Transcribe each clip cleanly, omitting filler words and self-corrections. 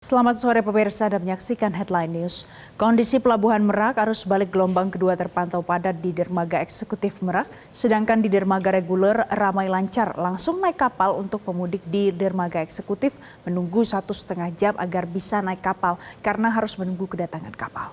Selamat sore pemirsa, Anda menyaksikan Headline News. Kondisi Pelabuhan Merak arus balik gelombang kedua terpantau padat di dermaga eksekutif Merak, sedangkan di dermaga reguler ramai lancar. Langsung naik kapal untuk pemudik di dermaga eksekutif menunggu 1,5 jam agar bisa naik kapal karena harus menunggu kedatangan kapal.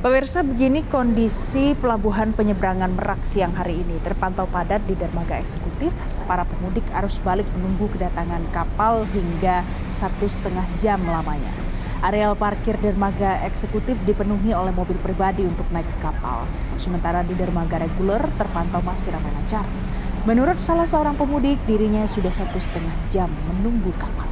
Pemirsa, begini kondisi pelabuhan penyeberangan Merak siang hari ini. Terpantau padat di dermaga eksekutif, para pemudik arus balik menunggu kedatangan kapal hingga 1,5 jam lamanya. Areal parkir dermaga eksekutif dipenuhi oleh mobil pribadi untuk naik ke kapal. Sementara di dermaga reguler terpantau masih ramai lancar. Menurut salah seorang pemudik, dirinya sudah 1,5 jam menunggu kapal.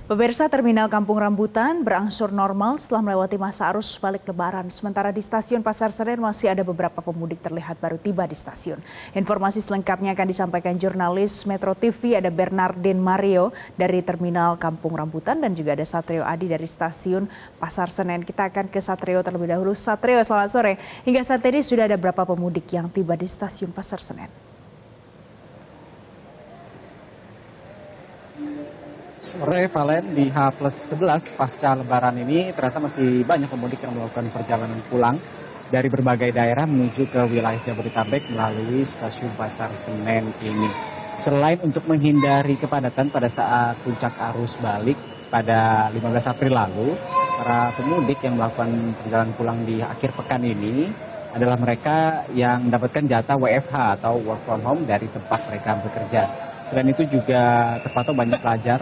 Pemirsa, Terminal Kampung Rambutan berangsur normal setelah melewati masa arus balik Lebaran. Sementara di Stasiun Pasar Senen masih ada beberapa pemudik terlihat baru tiba di stasiun. Informasi selengkapnya akan disampaikan jurnalis Metro TV, ada Bernardin Mario dari Terminal Kampung Rambutan dan juga ada Satrio Adi dari Stasiun Pasar Senen. Kita akan ke Satrio terlebih dahulu. Satrio, selamat sore. Hingga saat ini sudah ada berapa pemudik yang tiba di Stasiun Pasar Senen? Sore Valen, di H+11 pasca Lebaran ini ternyata masih banyak pemudik yang melakukan perjalanan pulang dari berbagai daerah menuju ke wilayah Jabodetabek melalui stasiun Pasar Senen ini. Selain untuk menghindari kepadatan pada saat puncak arus balik pada 15 April lalu, para pemudik yang melakukan perjalanan pulang di akhir pekan ini adalah mereka yang mendapatkan jatah WFH atau work from home dari tempat mereka bekerja. Selain itu juga terpantau banyak pelajar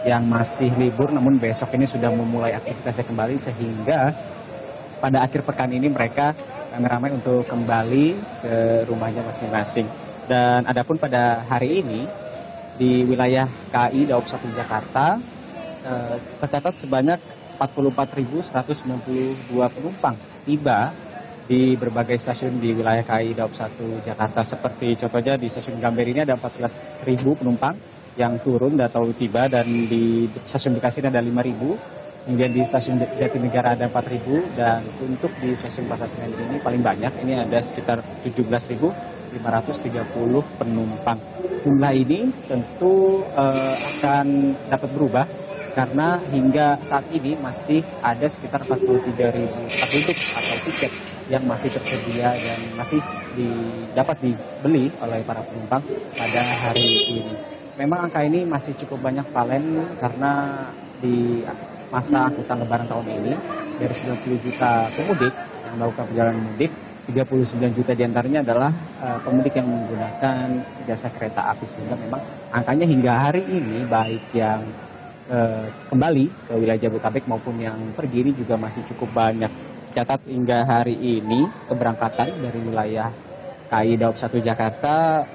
yang masih libur namun besok ini sudah memulai aktivitasnya kembali, sehingga pada akhir pekan ini mereka ramai-ramai untuk kembali ke rumahnya masing-masing. Dan adapun pada hari ini di wilayah KAI Daob 1 Jakarta tercatat sebanyak 44.192 penumpang tiba di berbagai stasiun di wilayah KAI Daob 1 Jakarta. Seperti contohnya di stasiun Gambir ini ada 14.000 penumpang yang turun atau tiba, dan di stasiun Bekasi ada 5.000, kemudian di stasiun Jatinegara ada 4.000, dan untuk di stasiun Pasar Senen ini paling banyak, ini ada sekitar 17.530 penumpang. Jumlah ini tentu akan dapat berubah karena hingga saat ini masih ada sekitar 43.000 tempat duduk atau tiket yang masih tersedia dan masih dapat dibeli oleh para penumpang pada hari ini. Memang angka ini masih cukup banyak Valen, karena di masa angkutan Lebaran tahun ini dari 90 juta pemudik yang melakukan perjalanan mudik, 39 juta diantaranya adalah pemudik yang menggunakan jasa kereta api, sehingga memang angkanya hingga hari ini baik yang kembali ke wilayah Jabodetabek maupun yang pergi ini juga masih cukup banyak. Catat hingga hari ini keberangkatan dari wilayah KAI Daob 1 Jakarta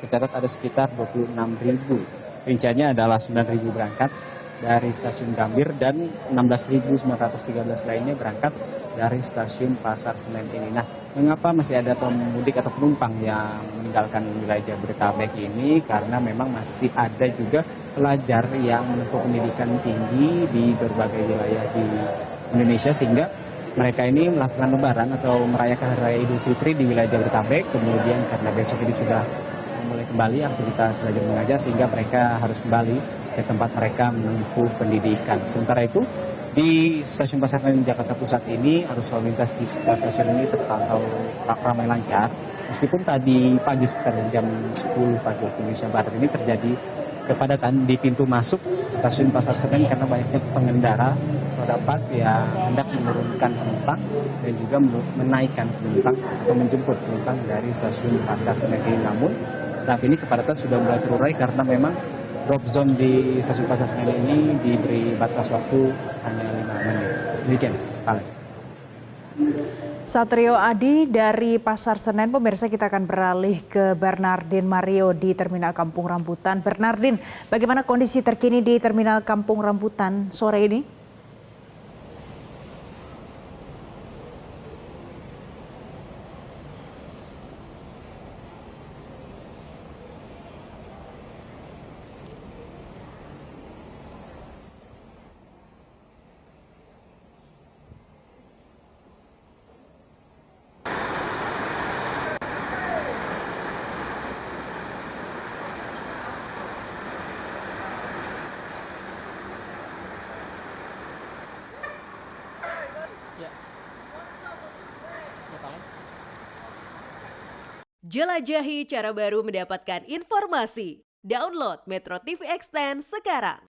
tercatat ada sekitar 26.000. Rinciannya adalah 9.000 berangkat dari stasiun Gambir dan 16.913 lainnya berangkat dari stasiun Pasar Senen ini. Nah, mengapa masih ada pemudik atau penumpang yang meninggalkan wilayah Jabodetabek ini? Karena memang masih ada juga pelajar yang menempuh pendidikan tinggi di berbagai wilayah di Indonesia, sehingga mereka ini melakukan lebaran atau merayakan Hari Raya Idul Fitri di wilayah Jabodetabek. Kemudian karena besok ini sudah mulai kembali aktivitas belajar mengajar, sehingga mereka harus kembali ke tempat mereka menempuh pendidikan. Sementara itu, di stasiun Pasar Senen Jakarta Pusat ini arus lalu lintas di sekitar stasiun ini terpantau ramai lancar. Meskipun tadi pagi sekitar jam 10 pagi waktu Indonesia Barat ini terjadi kepadatan di pintu masuk stasiun Pasar Senen karena banyaknya pengendara roda 4 yang hendak menurunkan penumpang dan juga menaikkan penumpang atau menjemput penumpang dari stasiun Pasar Senen ini. Namun saat ini kepadatan sudah mulai terurai karena memang drop zone di stasiun Pasar Senen ini diberi batas waktu hanya 5 menit. Demikian, Valen. Satrio Adi dari Pasar Senen, pemirsa kita akan beralih ke Bernardin Mario di Terminal Kampung Rambutan. Bernardin, bagaimana kondisi terkini di Terminal Kampung Rambutan sore ini? Jelajahi cara baru mendapatkan informasi. Download Metro TV Extend sekarang.